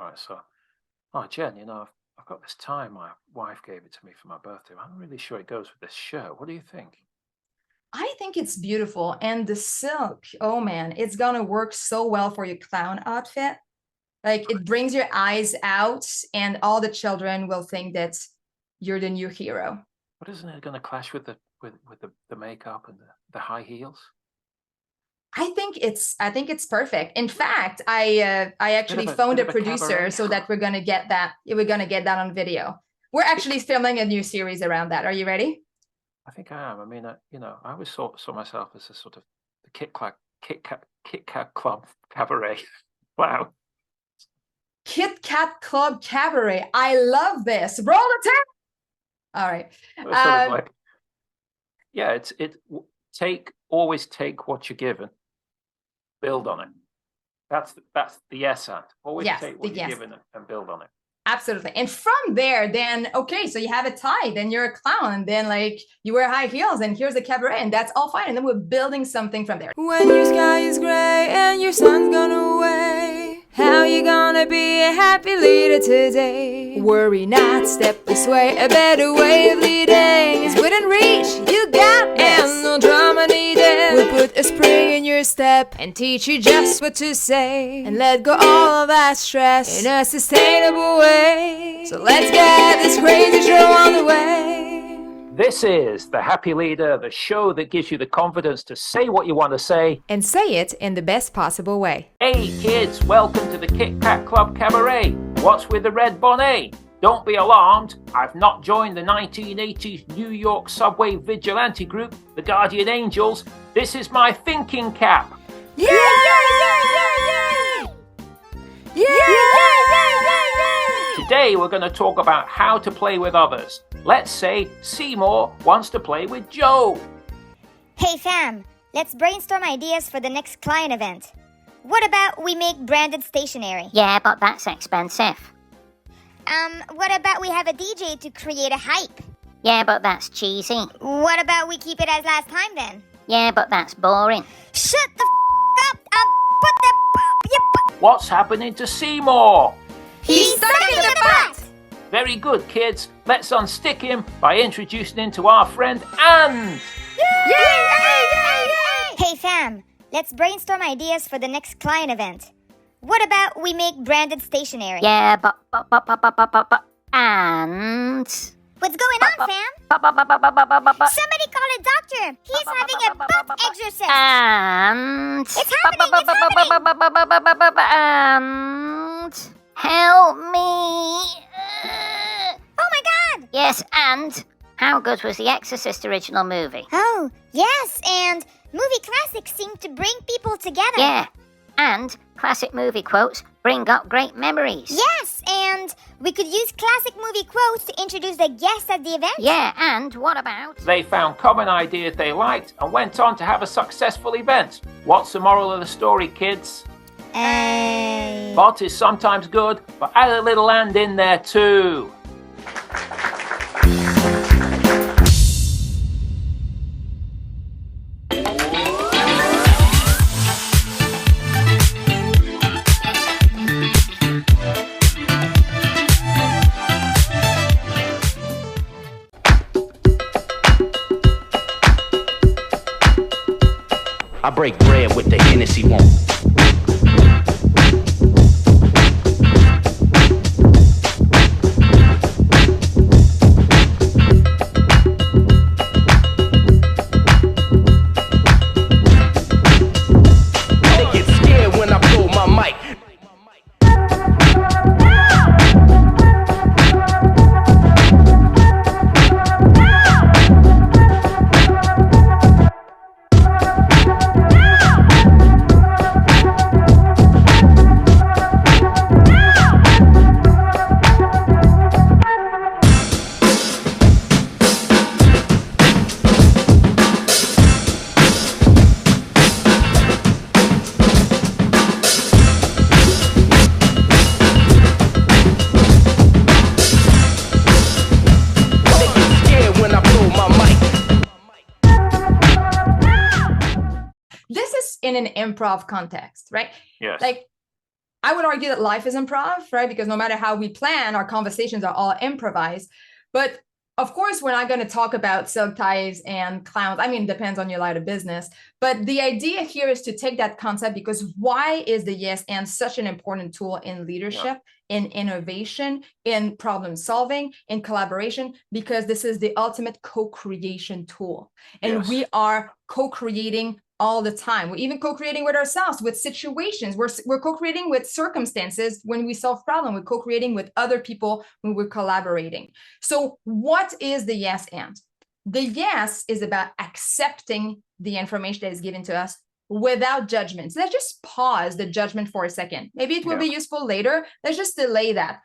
Right. So, oh, Jen, I've got this tie. My wife gave it to me for my birthday. I'm really sure it goes with this shirt. What do you think? I think it's beautiful. And the silk, oh man, it's gonna work so well for your clown outfit. Like it brings your eyes out and all the children will think that you're the new hero. But isn't it going to clash with the makeup and the high heels? I think it's perfect. In fact, I actually phoned a producer so that we're gonna get that on video. We're actually filming a new series around that. Are you ready? I think I am. I mean, I always saw myself as a sort of the Kit Kat Club cabaret. Wow. Kit Kat Club cabaret. I love this. Roll the tape. All right. Sort of like, yeah. Always take what you're given. Build on it. That's the yes and. Always take what you're given and build on it. Absolutely. And from there, then, okay, so you have a tie, then you're a clown, and then like you wear high heels and here's a cabaret and that's all fine. And then we're building something from there. When your sky is gray and your sun's gone away, how you gonna be a happy leader today? Worry not, step this way, a better way of leading is within reach, you got this. And no drama needed, we'll put a spring in your step and teach you just what to say, and let go all of that stress in a sustainable way. So let's get this crazy show on the way. This is The Happy Leader, the show that gives you the confidence to say what you want to say. And say it in the best possible way. Hey kids, welcome to the Kit Kat Club Cabaret. What's with the red bonnet? Don't be alarmed, I've not joined the 1980s New York subway vigilante group, the Guardian Angels. This is my thinking cap. Yeah! Yeah! Yeah! Yeah! Yeah! Today we're going to talk about how to play with others. Let's say Seymour wants to play with Joe. Hey fam, let's brainstorm ideas for the next client event. What about we make branded stationery? Yeah, but that's expensive. What about we have a DJ to create a hype? Yeah, but that's cheesy. What about we keep it as last time then? Yeah, but that's boring. Shut the up! Put the What's happening to Seymour? He's stuck in the butt! Very good, kids. Let's unstick him by introducing him to our friend And. Yay! Hey fam, let's brainstorm ideas for the next client event. What about we make branded stationery? Yeah, but and... What's going on, fam? Somebody call a doctor. He's having a butt exorcism. And... It's happening. And... Help me. Oh my god. Yes, and... How good was The Exorcist original movie? Oh, yes, and movie classics seem to bring people together. Yeah, and classic movie quotes bring up great memories. Yes, and we could use classic movie quotes to introduce the guests at the event. Yeah, and what about? They found common ideas they liked and went on to have a successful event. What's the moral of the story, kids? But is sometimes good, but add a little and in there too. I break bread with the Hennessy won't. They get scared when I blow my mic. In an improv context, right? Yes. Like I would argue that life is improv, right? Because no matter how we plan, our conversations are all improvised. But of course, we're not going to talk about silk ties and clowns. I mean, it depends on your line of business. But the idea here is to take that concept, because why is the yes and such an important tool in leadership, in innovation, in problem solving, in collaboration? Because this is the ultimate co-creation tool. And we are co-creating all the time. We're even co-creating with ourselves, with situations. We're co-creating with circumstances when we solve problems. We're co-creating with other people when we're collaborating. So what is the yes and? The yes is about accepting the information that is given to us without judgment. So let's just pause the judgment for a second. Maybe it will be useful later. Let's just delay that.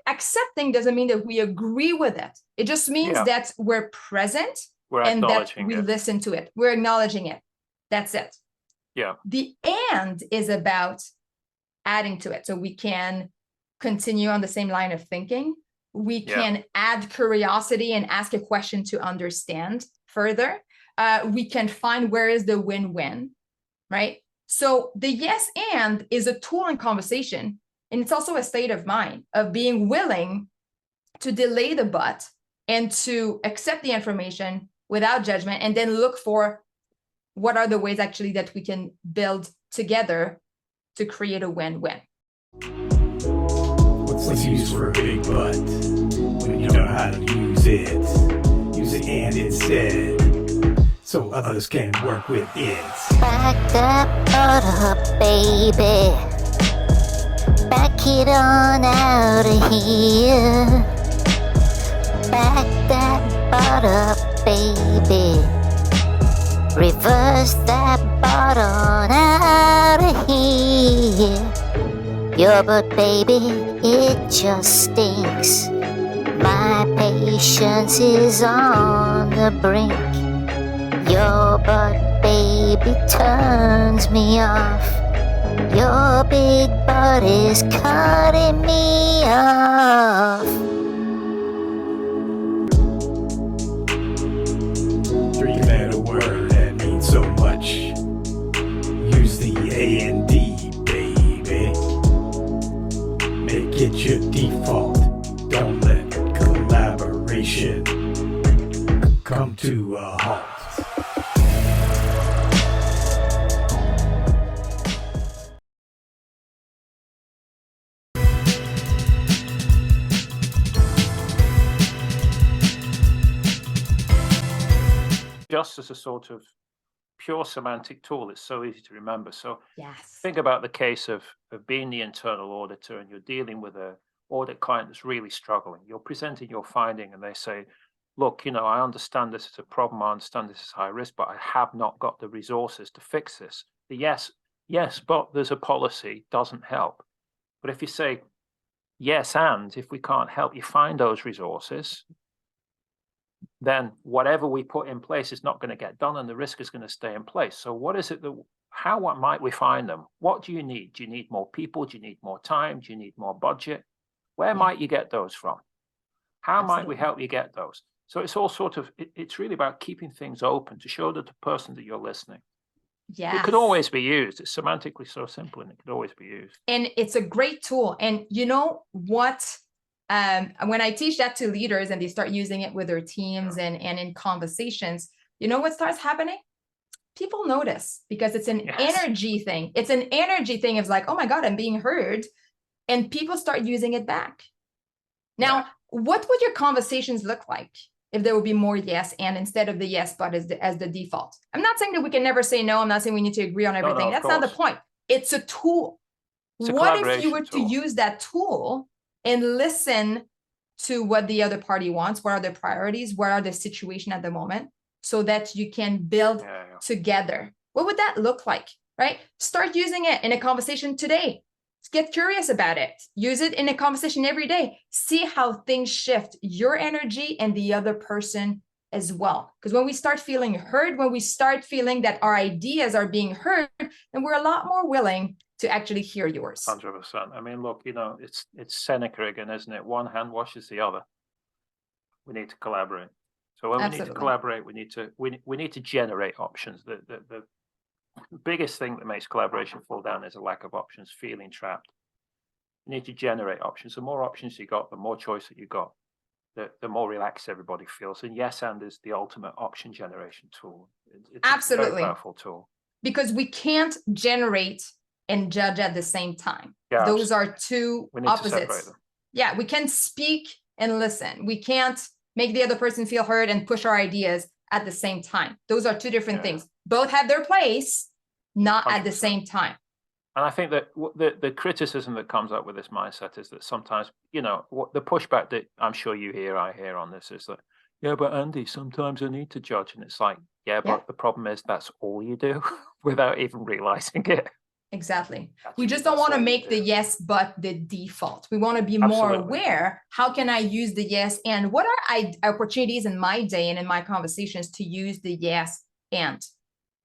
Accepting doesn't mean that we agree with it. It just means that we're present and that we listen to it. We're acknowledging it. That's it. Yeah. The and is about adding to it. So we can continue on the same line of thinking. We can add curiosity and ask a question to understand further. We can find where is the win-win, right? So the yes and is a tool in conversation. And it's also a state of mind of being willing to delay the but and to accept the information without judgment, and then look for what are the ways actually that we can build together to create a win-win. What's the use for a big butt when you know how to use it? Use it and instead, so others can work with it. Back that butt up, baby. Back it on out of here. Back that butt up, baby. Reverse that butt on out of here. Your butt, baby, it just stinks. My patience is on the brink. Your butt, baby, turns me off. Your big butt is cutting me off. Dream at a word that means so much. Use the A and D, baby. Make it your default. Don't let collaboration come to a halt. Just as a sort of pure semantic tool, it's so easy to remember. So Yes. think about the case of being the internal auditor, and you're dealing with a audit client that's really struggling. You're presenting your finding and they say, look, I understand this is a problem. I understand this is high risk, but I have not got the resources to fix this. The yes, but there's a policy doesn't help. But if you say, yes, and if we can't help you find those resources, then whatever we put in place is not going to get done and the risk is going to stay in place. So what is it how might we find them? What do you need? Do you need more people? Do you need more time? Do you need more budget? Where might you get those from? How might we help you get those? So it's all sort of, it's really about keeping things open to show that the person that you're listening. Yes. It could always be used. It's semantically so simple and it could always be used. And it's a great tool. And you know what? When I teach that to leaders and they start using it with their teams and in conversations, you know what starts happening? People notice, because it's an energy thing. It's an energy thing of like, oh my God, I'm being heard. And people start using it back. Now, what would your conversations look like if there would be more yes and instead of the yes but as the default? I'm not saying that we can never say no. I'm not saying we need to agree on everything. That's not the point. It's a tool. What if you were to use that tool and listen to what the other party wants? What are their priorities? What are the situation at the moment? So that you can build together. What would that look like, right? Start using it in a conversation today. Get curious about it. Use it in a conversation every day. See how things shift your energy and the other person as well. Because when we start feeling heard, when we start feeling that our ideas are being heard, then we're a lot more willing to actually hear yours. 100%. I mean, look, it's Seneca again, isn't it? One hand washes the other. We need to collaborate. So when we need to collaborate, we need to generate options. The biggest thing that makes collaboration fall down is a lack of options, feeling trapped. You need to generate options. The more options you got, the more choice that you got, the more relaxed everybody feels. And yes, and is the ultimate option generation tool. It's Absolutely. a very powerful tool. Because we can't generate and judge at the same time. Yeah, those are two we need to separate opposites. them. Yeah, we can speak and listen. We can't make the other person feel heard and push our ideas at the same time. Those are two different things. Both have their place, not 100%. At the same time. And I think that the criticism that comes up with this mindset is that sometimes, you know, the pushback that I'm sure I hear on this is that, yeah, but Andy, sometimes I need to judge. And it's like, yeah, but the problem is that's all you do without even realizing it. Exactly. We just don't want to make the yes, but the default. We want to be more aware. How can I use the yes and? What are opportunities in my day and in my conversations to use the yes and?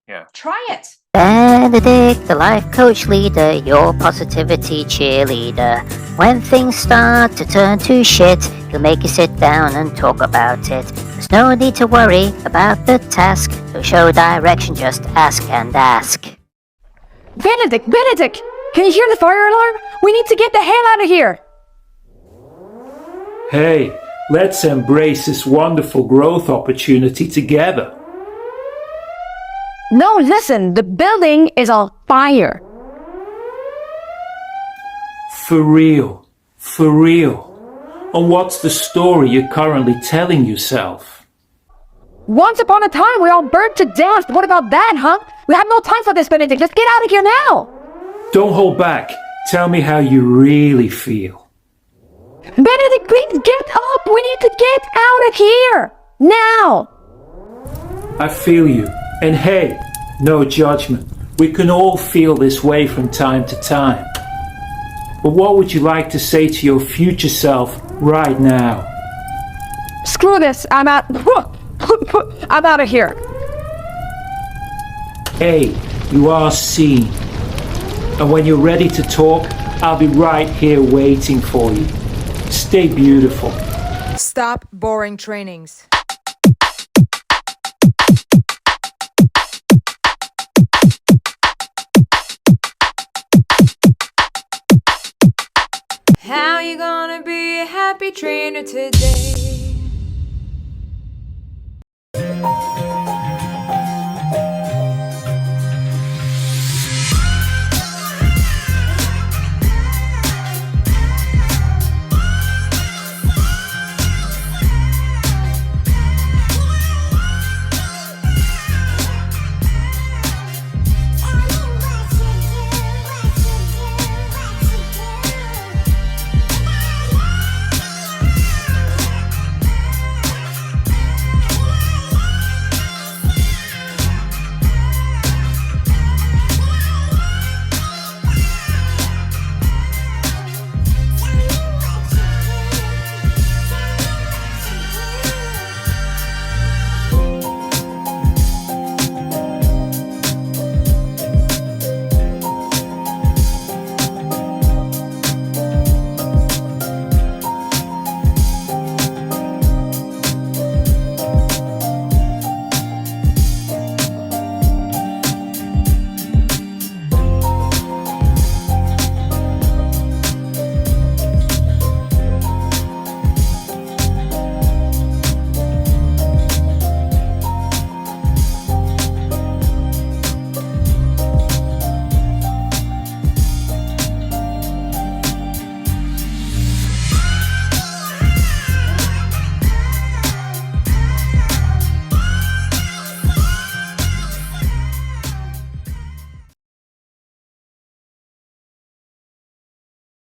Yeah. Try it. Benedict, the life coach leader, your positivity cheerleader. When things start to turn to shit, he'll make you sit down and talk about it. There's no need to worry about the task. He'll show direction, just ask and ask. Benedict, can you hear the fire alarm? We need to get the hell out of here. Hey, let's embrace this wonderful growth opportunity together. No, listen, the building is on fire. For real. And what's the story you're currently telling yourself? Once upon a time, we all burned to death. What about that, huh? We have no time for this, Benedict. Let's get out of here now. Don't hold back. Tell me how you really feel. Benedict, please get up. We need to get out of here. Now. I feel you. And hey, no judgment. We can all feel this way from time to time. But what would you like to say to your future self right now? Screw this. I'm out. I'm out of here. Hey, you are seen. And when you're ready to talk, I'll be right here waiting for you. Stay beautiful. Stop boring trainings. How you gonna be a happy trainer today?